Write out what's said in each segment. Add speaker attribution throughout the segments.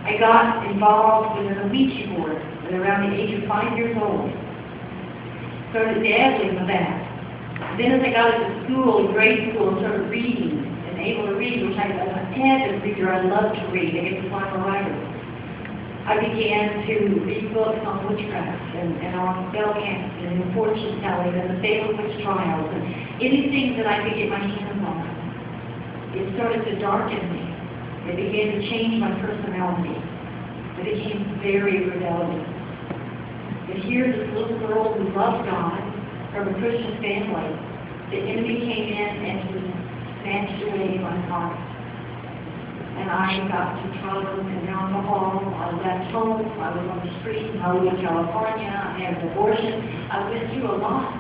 Speaker 1: I got involved with an Ouija board at around the age of 5 years old. Started dabbling with that. Then as I got into school, in grade school, I started reading and able to read, which I'm an avid reader. I love to read. I get to find a writer. I began to read books on witchcraft and on spell casting and fortune telling and the Salem witch trials and anything that I could get my hands on. It started to darken me. It began to change my personality. I became very rebellious. And here's this little girl who loved God from a Christian family. The enemy came in and he snatched away my heart. And I got into drugs and alcohol. I left home. I was on the street in Hollywood, California. I had an abortion. I went through a lot.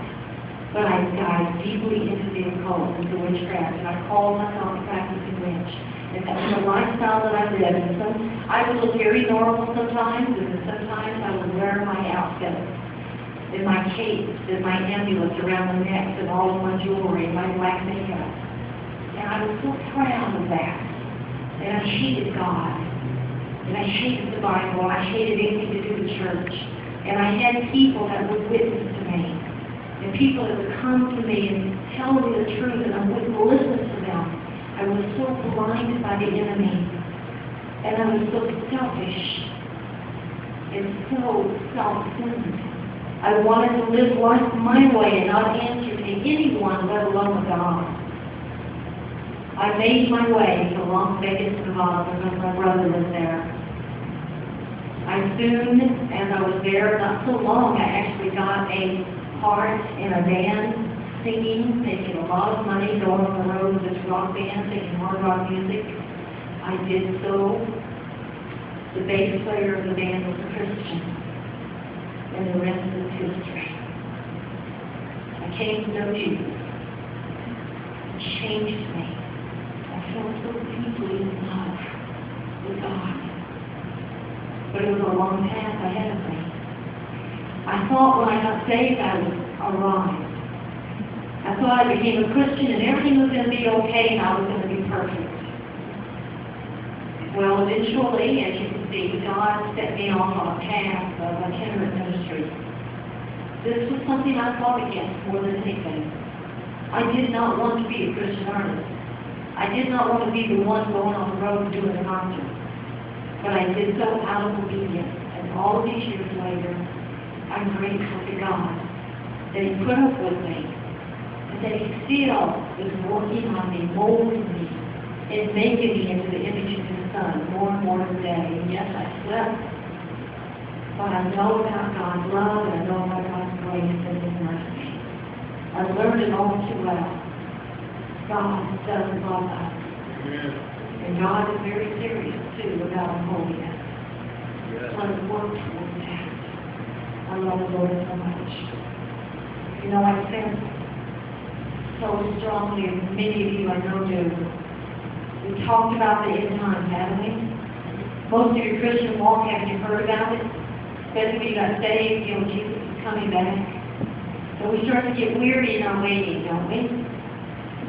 Speaker 1: But I dived deeply into the occult, into witchcraft, and I called myself a practicing witch. And that was the lifestyle that I lived. And I would look very normal sometimes, and sometimes I would wear my outfit, and my cape, and my amulets around the neck, and all of my jewelry, and my black makeup. And I was so proud of that. And I hated God. And I hated the Bible. And I hated anything to do with church. And I had people that would witness to me. And people that would come to me and tell me the truth, and I wouldn't listen to them. I was so blinded by the enemy. And I was so selfish. And so self-centered. I wanted to live life my way and not answer to anyone, let alone God. I made my way to Las Vegas, Nevada, because my brother was there. I soon, as I was there, not so long, I actually got a part in a band, singing, making a lot of money, going on the road with this rock band, singing hard rock music. I did so. The bass player of the band was a Christian, and the rest is history. I came to know Jesus. It changed me. I felt so deeply in love with God. But it was a long path ahead of me. I thought when I got saved I would arrive. I thought I became a Christian and everything was going to be okay and I was going to be perfect. Well, eventually, as you can see, God set me off on a path of itinerant ministry. This was something I fought against more than anything. I did not want to be a Christian artist. I did not want to be the one going on the road doing a concert. But I did so out of obedience. And all of these years later, I'm grateful to God that He put up with me. And that He still is working on me, molding me, and making me into the image of His Son more and more every day. And yes, I slept. But I know about God's love, and I know about God's grace and His mercy. I learned it all too well. God does love us. Amen. And God is very serious, too, about holiness. Yes. Let us work towards that. I love the Lord so much. You know, I sense so strongly, and many of you I know do. We talked about the end times, haven't we? Most of your Christian walk, haven't you heard about it? Especially when you got saved, you know, Jesus is coming back. So we start to get weary in our waiting, don't we?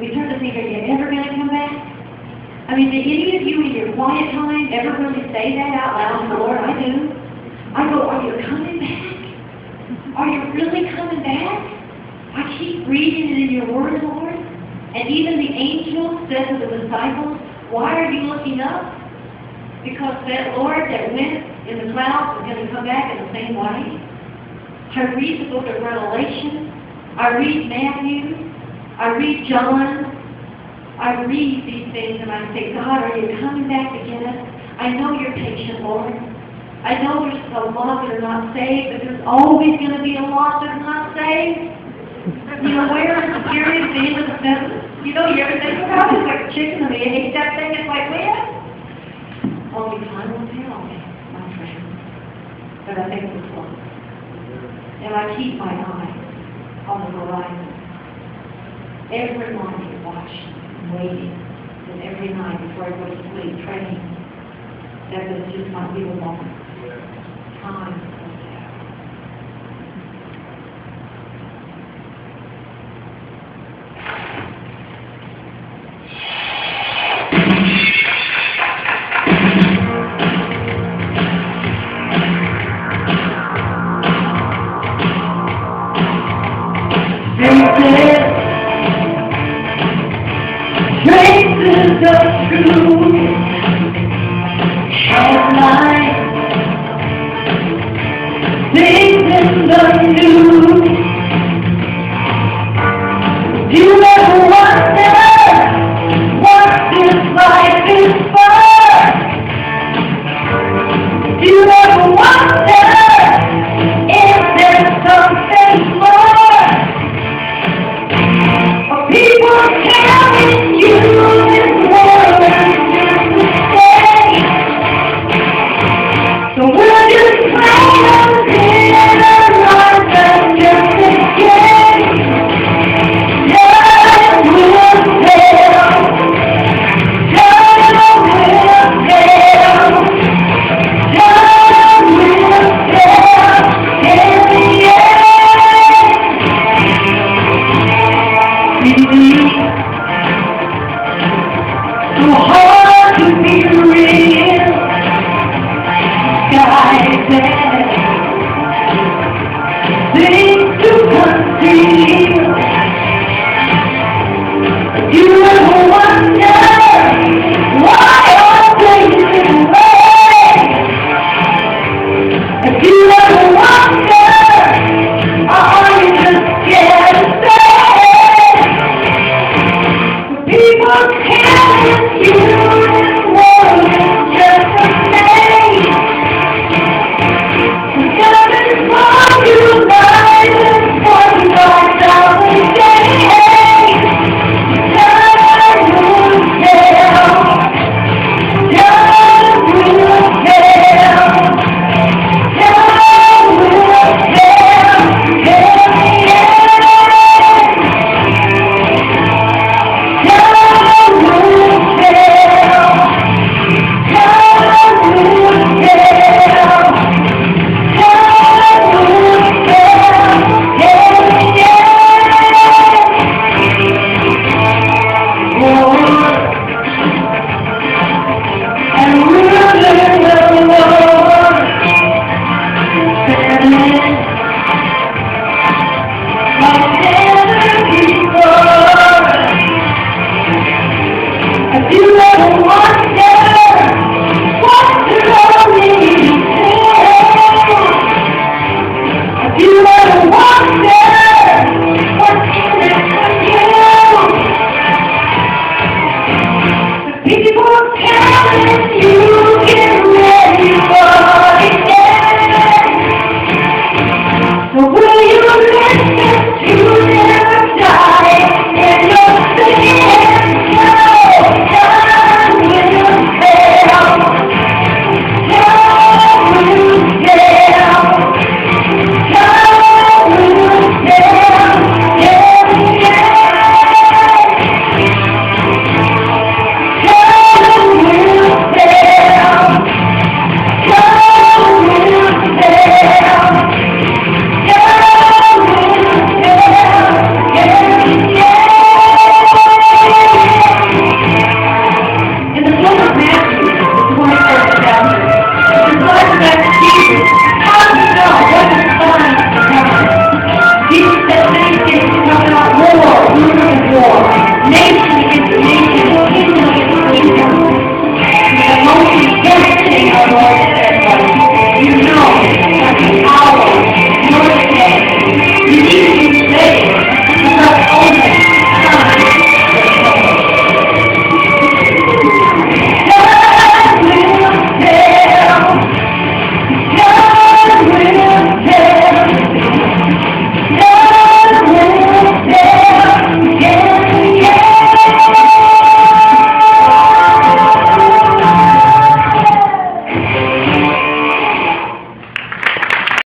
Speaker 1: We start to think, are you ever going to come back? I mean, did any of you in your quiet time ever really say that out loud to the Lord? I do. I go, are you coming back? Are you really coming back? I keep reading it in your word, Lord. And even the angel said to the disciples, why are you looking up? Because that Lord that went in the clouds is going to come back in the same way. I read the book of Revelation. I read Matthew. I read John. I read these things and I say, God, are you coming back again? I know you're patient, Lord. I know there's a lot that are not saved, but there's always going to be a lot that are not saved. You know, where is the period at the end of the sentence? You know, you ever think about it? It's like a chicken and the egg that thing. It's like, when? Only time will tell, my friend. But I think it's close. And I keep my eye on the horizon. Every morning watching, waiting, and every night before I go to sleep, praying that this just might be the moment. Time will tell.
Speaker 2: traces of truth shine light, things in the news. Do you ever wonder what this life is for? Do you ever wonder if there's something more? Are people telling you this world is just a mistake? So we'll just play until our lives are just a game. Time will tell. Time will tell. Time will tell. In the end, believe. So hard to be real. Sky said things to conceal. You ever wonder why all places away? If you ever wonder, are you just scared to say? People telling you this world is just a maze. Nothing for you, life is 45,000 days. Time will tell. Time will tell. Time will tell. In the end, time will tell. Time will tell. Time will tell. In the end. And we're living the Lord, standing like never before. If you ever wonder what the Lord is saying, if you ever wonder what's in it for you, the people telling you